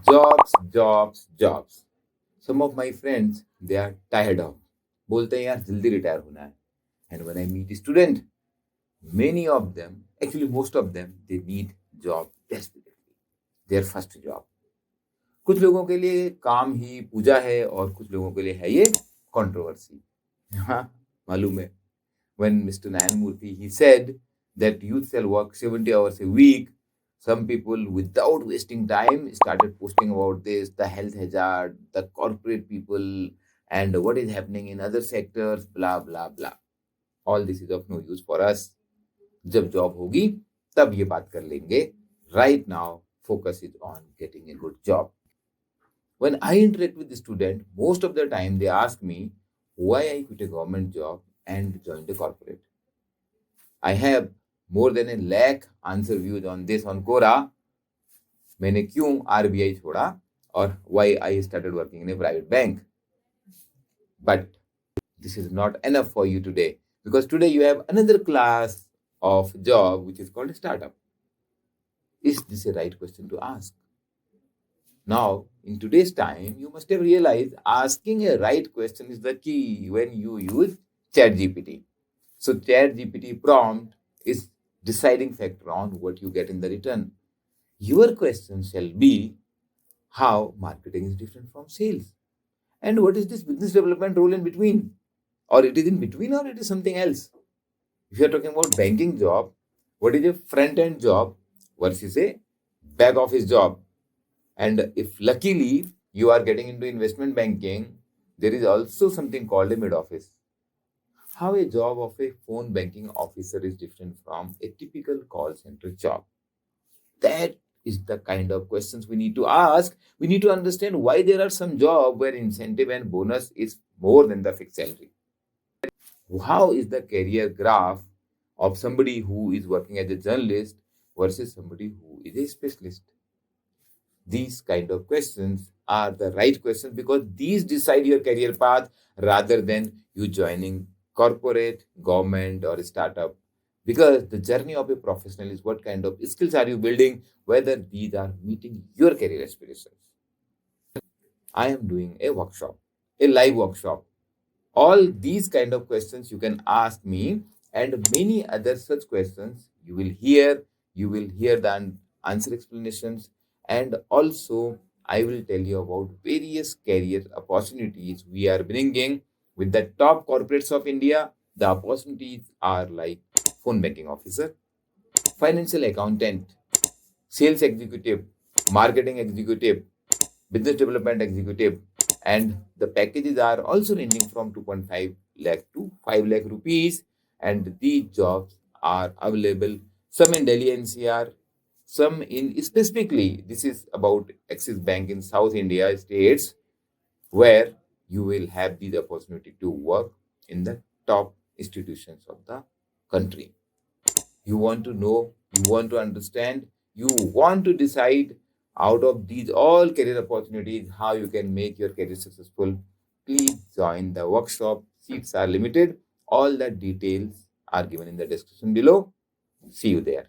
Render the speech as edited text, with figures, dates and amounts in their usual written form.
Jobs, jobs, jobs. Some of my friends, they are tired of. बोलते हैं यार जल्दी रिटायर होना है. And when I meet a student, many of them, actually most of them, they need job desperately. Their first job. कुछ लोगों के लिए काम ही पूजा है और कुछ लोगों के लिए है ये कंट्रोवर्सी. हाँ, मालूम है. When Mr. Nayanmurthy, he said that youth shall work 70 hours a week, some people, without wasting time, started posting about this, the health hazard, the corporate people, and what is happening in other sectors, blah, blah, blah. All this is of no use for us. जब job होगी, तब ये बात कर लेंगे. Right now, focus is on getting a good job. When I interact with the student, most of the time they ask me why I quit a government job and joined a corporate. I have more than 1 lakh answer views on this on Quora. मैंने क्यों RBI छोड़ा और why I started working in a private bank. But this is not enough for you today, because today you have another class of job which is called a startup. Is this a right question to ask? Now, in today's time, you must have realized asking a right question is the key when you use ChatGPT. So ChatGPT prompt is deciding factor on what you get in the return. Your question shall be how marketing is different from sales. And what is this business development role in between? Or it is in between or it is something else. If you are talking about banking job, what is a front-end job versus a back office job? And if luckily you are getting into investment banking, there is also something called a mid office. How a job of a phone banking officer is different from a typical call center job. That is the kind of questions we need to ask. We need to understand why there are some jobs where incentive and bonus is more than the fixed salary. How is the career graph of somebody who is working as a journalist versus somebody who is a specialist? These kind of questions are the right questions because these decide your career path rather than you joining corporate, government, or a startup. Because the journey of a professional is what kind of skills are you building, whether these are meeting your career aspirations. I am doing a workshop, a live workshop. All these kind of questions you can ask me, and many other such questions you will hear. You will hear the answer explanations, and also I will tell you about various career opportunities we are bringing with the top corporates of India. The opportunities are like phone banking officer, financial accountant, sales executive, marketing executive, business development executive, and the packages are also ranging from 2.5 lakh to 5 lakh rupees, and these jobs are available, some in Delhi NCR, some in specifically, this is about Axis Bank in South India states, where you will have the opportunity to work in the top institutions of the country. You want to know, you want to understand, you want to decide out of these all career opportunities how you can make your career successful. Please join the workshop. Seats are limited. All the details are given in the description below. See you there.